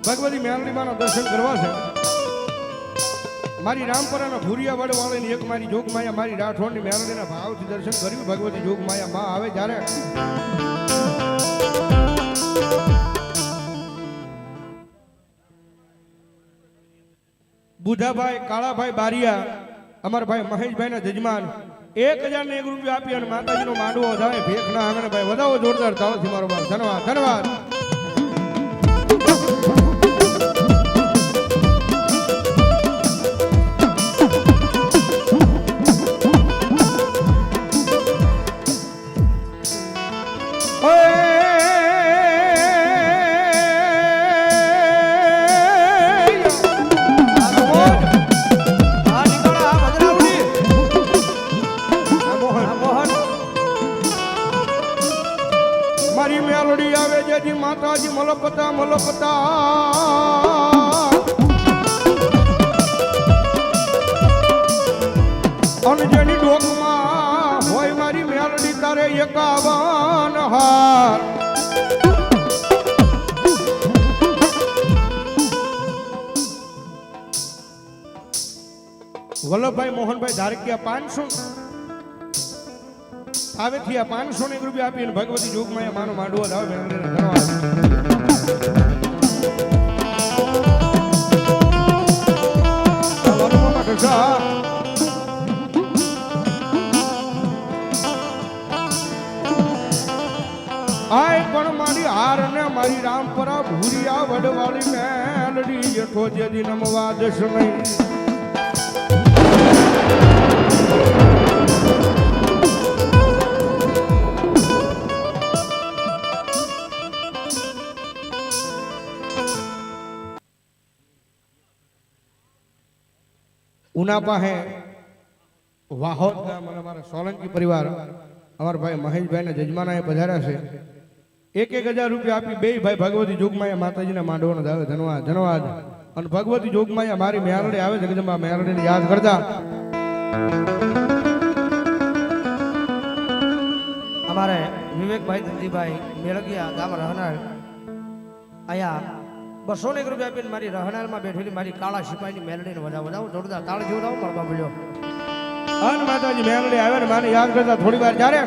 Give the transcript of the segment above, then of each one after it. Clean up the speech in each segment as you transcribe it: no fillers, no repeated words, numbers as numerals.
ભગવતી મેલડીમાના દર્શન કરવા છે. મારી રામપરાના ભૂરિયા વડવાળીની એક મારી જોગમાયા મારી રાઠોડની મેલડીના ભાવથી દર્શન કર્યું. ભગવતી જોગમાયા માં આવે જ્યારે બુધાભાઈ કાળાભાઈ બારિયા અમારા ભાઈ મહેશભાઈના જજમાન 1001 રૂપિયા આપી અને માતાજીનો માંડવો વધાવે ભેખના આંગણે ભાઈ વધાવો જોરદાર તાળથી મારો બાપ. ધન્યવાદ ધન્યવાદ. મારી મેલડી આવે જેથી માતાજી મલપતા મલપતા અને જેની ડોકમાં હોય મારી મેલડી તારે 51 હાર. વલ્લભભાઈ મોહનભાઈ ધારકિયા 500 આવે થી 501 રૂપિયા આપીને ભગવતી જોગમાયા માનો માંડવો આવે મેલડીને ધન્યવાદ. આય પણ મારી હાર ને મારી રામપરા ભૂરિયા વડવાળી મેલડી જેઠો જેદી નમવા દશ નહીં. ઉના પાસે વાહોદ ગામ અને અમારા સોલંકી પરિવાર અમારા ભાઈ મહેશભાઈના જજમાનાએ પધાર્યા છે. 1000 રૂપિયા આપી બે ભાઈ ભગવતી જોગમાયા માતાજીના માંડવાનો દાવે. ધન્યવાદ ધન્યવાદ. અને ભગવતી જોગમાયા મારી મેલડી આવે જગદંબા મેલડીને યાદ કરતા અમારે વિવેકભાઈ ધનજીભાઈ મેળગિયા ગામ રહેનાર અહીંયા 201 રૂપિયા આપીને મારી રહેણારમાં બેઠેલી મારી કાળા સિપાહીની મેલડીને વધાવો જોરદાર તાળી જોડાવો મારવા મળ્યો. અન માતાજી મેલડી આવે ને માને યાદ કરતા થોડી વાર જ્યારે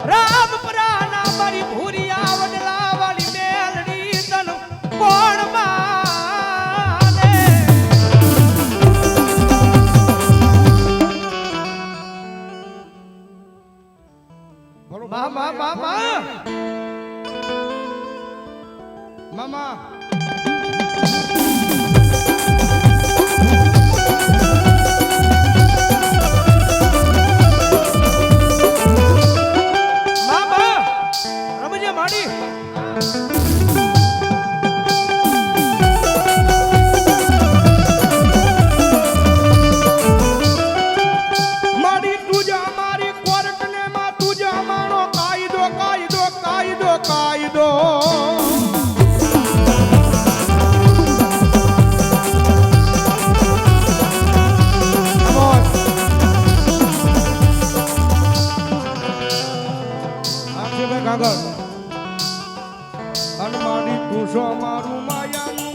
રામ પ્રાના મારી ભૂરિયા વડલા વાળી મેલડી તન કોણ મામા મામા રમજે માડી મારી તુજા મારી કોર્ટને માં તુજા મારો કાયદો કાયદો કાયદો કાયદો કાગળ અને મારી તુસો મારું માયાનું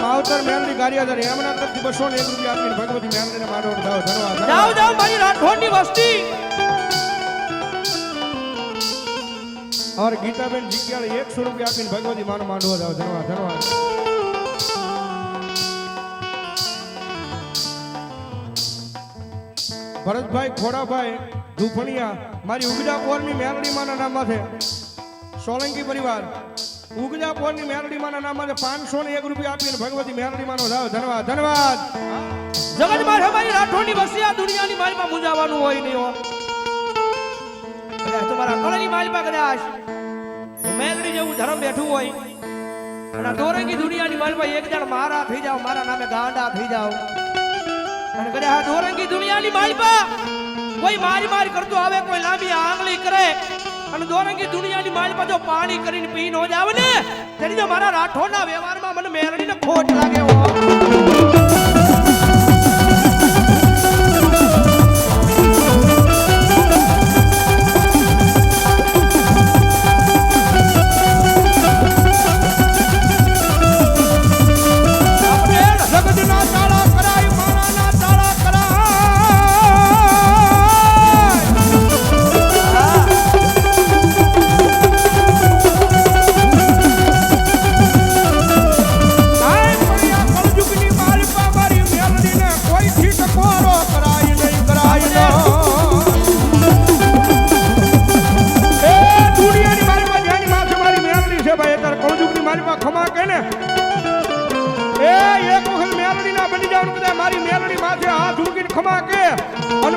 માવતર મેલની કાર્યદર એમના તરફથી 201 રૂપિયા આપીને ભગવતી મેલને મારો ધન્યવાદ જાઓ જાઓ મારી રાઠોડની વસ્તી और गीताबेन જીગ્યાળ 100 રૂપિયા આપીને ભગવતી માનો માંડવો જાવ ધન્યવાદ ધન્યવાદ ભરતભાઈ ખોડાભાઈ દુફણિયા મારી ઉગજા પોરની મેલડી માના નામમાં છે સોલંકી પરિવાર ઉગજા પોરની મેલડી માના નામમાં છે 501 રૂપિયા આપીને ભગવતી મેલડી માનો જાવ ધન્યવાદ ધન્યવાદ જગતમાં અમારી રાઠોડની વસ્તી આ દુનિયાની માલમાં મુંજાવાનું હોય નહીં હો કદાચ તમારા કળની માલમાં કદાચ મેલડી જેવું ધર્મ બેઠું હોય અને દોરંગી દુનિયાની માલમાં એક જણ મારા થઈ જાવ મારા નામે ગાંડા થઈ જાવ અને કદાચ આ દોરંગી દુનિયાની માલમાં કોઈ મારી કરતો આવે કોઈ લાંબી આંગળી કરે અને દોરંગી દુનિયાની માલમાં જો પાણી કરીને પી ન જાવ ને તેની જો મારા રાઠોડના વ્યવહારમાં મને મેલડીને ખોટ લાગે હો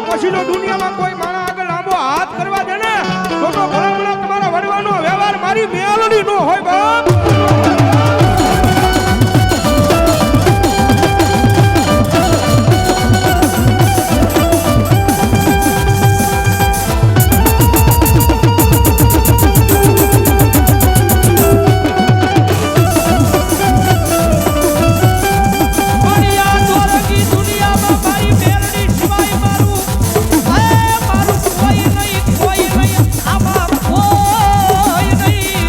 પછી જો દુનિયામાં કોઈ માણસ આગળ લાંબો હાથ કરવા દે ને તો ભલામણા તમારા વડવાનો વ્યવહાર મારી મેલડી નો હોય બાપ કોઈ નહીં આમાં કોઈ નહીં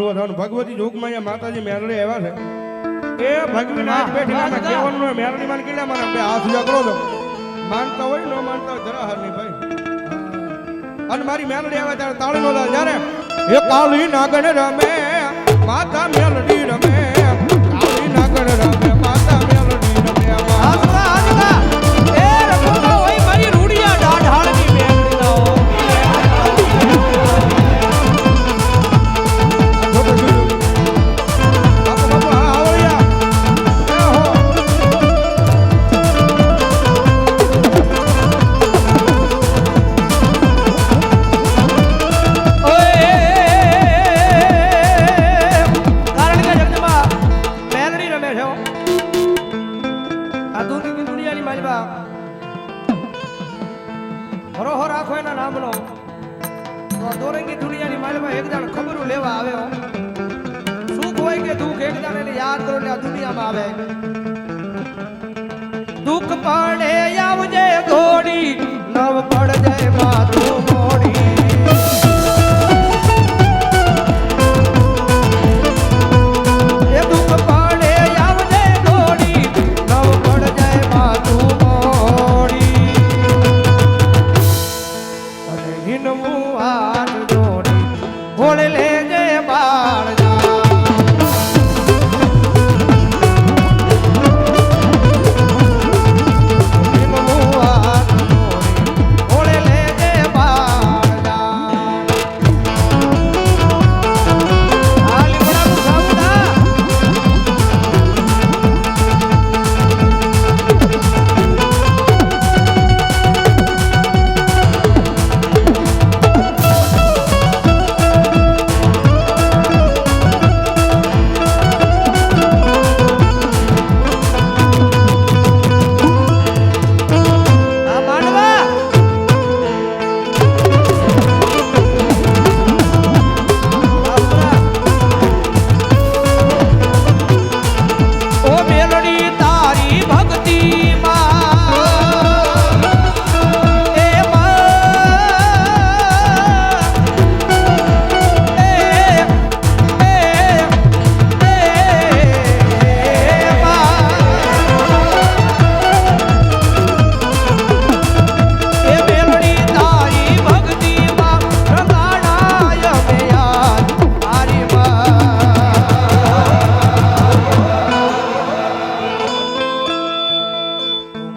જોવા જવાનું ભગવતી જોગમાં અહીંયા માતાજી મેરડી આવ્યા છે એ ભગવી નાચ બેઠી ના કેવાનું હોય મેરડી માન કેટલા મારા બે હાથ ઉજા કરો તો માનતા હોય ન માનતા હોય જરા હાર નહીં ભાઈ અને મારી મેરડી આવે ત્યારે તાળી નો લાગે જ્યારે એ કાળી નાગણ રમે માતા મેરડી રમે કાળી નાગણ રમે માતા મેરડી રમે આજુબા આજુબા એ રખોબા હોય મારી રૂડિયા ડાઢાળની મેલડી ના હો હરોહો રાખો એના નામનો તો દોરંગી દુનિયાની માલમાં એક દાણ ખબરું લેવા આવે હો. સુખ હોય કે દુઃખ એક દાણ એને યાદ કરો ને આ દુનિયામાં આવે દુઃખ પડે આવજે ઘોડી નવ પડજે માથું મોડી એ દુઃખ પડે આવજે ઘોડી નવ પડજે માથું મોડી અને હિનમું હાથ જોડી ઘોડે લેજે બાળ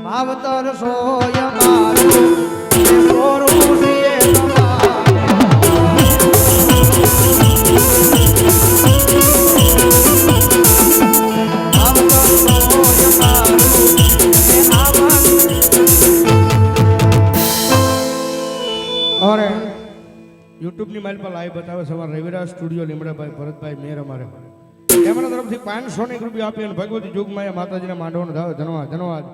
માવતર સોય મારું મોરું સિએ અરે યુટ્યુબની માઇલ પર લાઈવ બતાવે છે અમારા રવિરાજ સ્ટુડિયો લીમડાભાઈ ભરતભાઈ મેર અમારે એમના તરફથી 500 રૂપિયા આપી અને ભગવતી જોગમાયા માતાજીના માંડવાનો ધન્યવાદ ધન્યવાદ